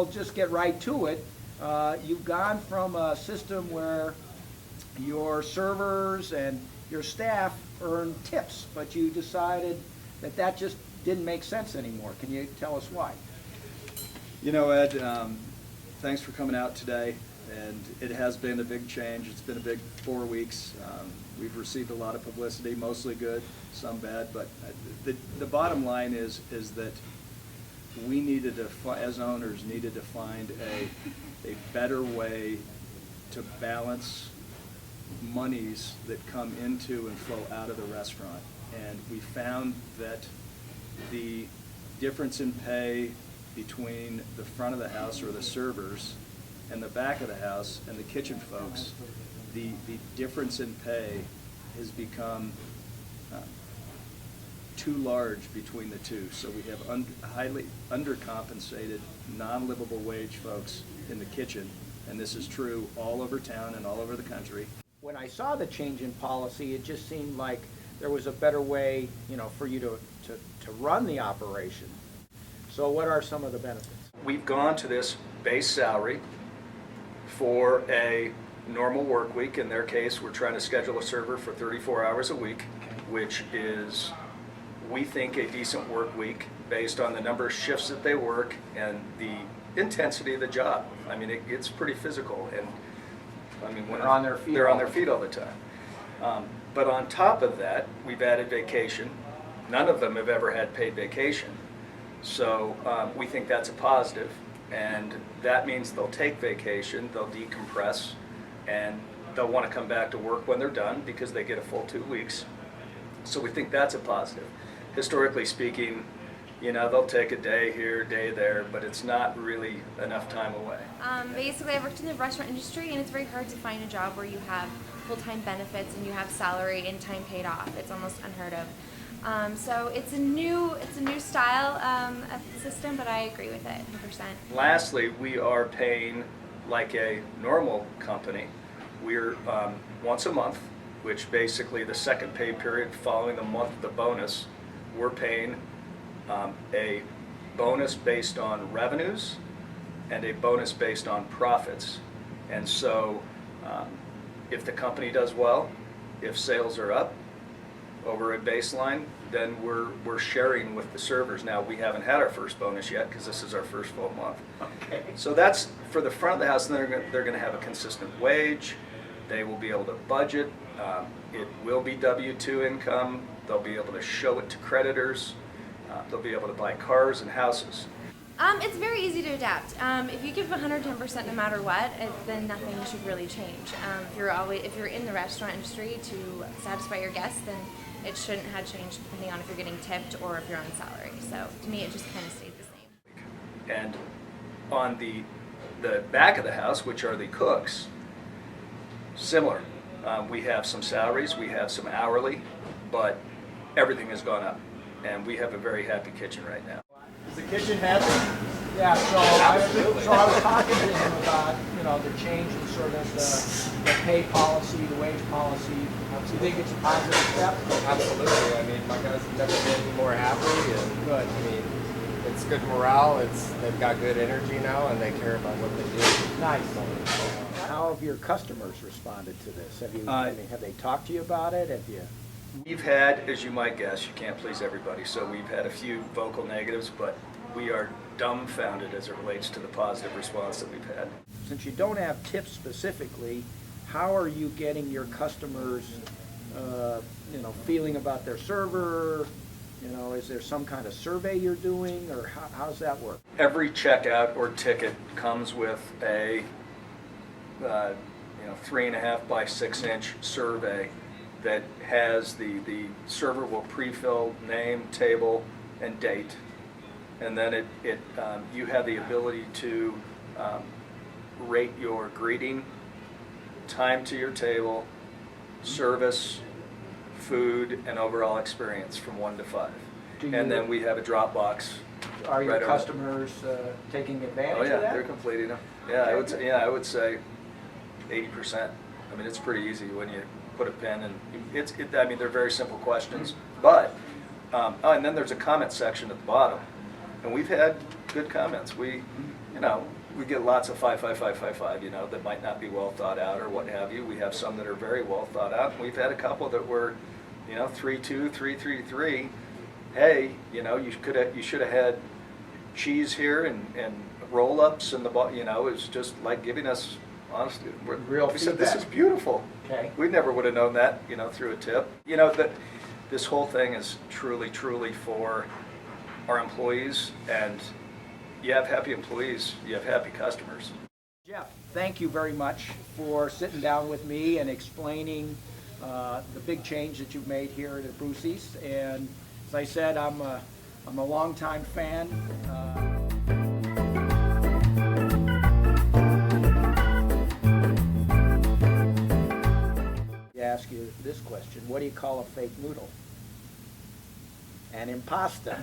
I'll just get right to it. You've gone from a system where your servers and your staff earn tips, but you decided that that just didn't make sense anymore. Can you tell us why? You know, Ed, thanks for coming out today. And it has been a big change. It's been a big 4 weeks. We've received a lot of publicity, mostly good, some bad. But the bottom line is that we needed to, as owners, needed to find a better way to balance monies that come into and flow out of the restaurant. And we found that the difference in pay between the front of the house or the servers and the back of the house and the kitchen folks, the difference in pay has become too large between the two. So we have highly undercompensated, non-livable wage folks in the kitchen, and this is true all over town and all over the country. When I saw the change in policy, it just seemed like there was a better way, you know, for you to run the operation. So what are some of the benefits? We've gone to this base salary for a normal work week. In their case, we're trying to schedule a server for 34 hours a week, which is, we think, a decent work week based on the number of shifts that they work and the intensity of the job. I mean, it's pretty physical, and I mean, when they're on their feet, they're on their feet all the time. But on top of that, we've added vacation. None of them have ever had paid vacation, so we think that's a positive. And that means they'll take vacation, they'll decompress, and they'll want to come back to work when they're done because they get a full 2 weeks. So we think that's a positive. Historically speaking, you know, they'll take a day here, a day there, but it's not really enough time away. Basically, I've worked in the restaurant industry, and it's very hard to find a job where you have full-time benefits and you have salary and time paid off. It's almost unheard of. So it's a new style of system, but I agree with it 100%. Lastly, we are paying like a normal company. We're once a month, which basically the second pay period following the month of the bonus, we're paying a bonus based on revenues and a bonus based on profits. And so if the company does well, if sales are up over a baseline, then we're sharing with the servers. Now, we haven't had our first bonus yet because this is our first full month. Okay. So that's for the front of the house, and they're going to have a consistent wage. They will be able to budget. It will be W-2 income. They'll be able to show it to creditors. They'll be able to buy cars and houses. It's very easy to adapt. If you give 110% no matter what, then nothing should really change. If you're in the restaurant industry to satisfy your guests, then it shouldn't have changed depending on if you're getting tipped or if you're on salary. So to me, it just kind of stays the same. And on the back of the house, which are the cooks, similar. We have some salaries, we have some hourly, but everything has gone up, and we have a very happy kitchen right now. Is the kitchen happy? Yeah, so I was talking to him about, you know, the change in sort of the pay policy, the wage policy. Do you think it's a positive step? Absolutely. I mean, my guys have never been more happy, and Good. I mean, it's good morale. They've got good energy now, and they care about what they do. Nice. How have your customers responded to this? Have they talked to you about it? Have you? We've had, as you might guess, you can't please everybody, so we've had a few vocal negatives, but we are dumbfounded as it relates to the positive response that we've had. Since you don't have tips specifically, how are you getting your customers, feeling about their server? You know, is there some kind of survey you're doing, or how's that work? Every checkout or ticket comes with a 3.5 by 6 inch survey that has the server will pre-fill name, table, and date, and then you have the ability to rate your greeting, time to your table, service, food, and overall experience from 1 to 5. And then we have a drop box. Are your right customers taking advantage Oh yeah, of that? they're completing them. Yeah, I would say 80%. I mean, it's pretty easy when you put a pen, and I mean, they're very simple questions. But and then there's a comment section at the bottom, and we've had good comments. you know, we get lots of 5, you know, that might not be well thought out or what have you. We have some that are very well thought out. We've had a couple that were, you know, 3-2, 3-3-3. Hey, you know, you should have had cheese here and roll-ups and you know, it's just like giving us, honestly, Real we said, this feedback. is beautiful. Okay. We never would have known that, you know, through a tip. You know, that this whole thing is truly for our employees, and you have happy employees, you have happy customers. Jeff, thank you very much for sitting down with me and explaining the big change that you've made here at Abrusci's. And as I said, I'm a longtime fan. I ask you this question: what do you call a fake noodle? An impasta.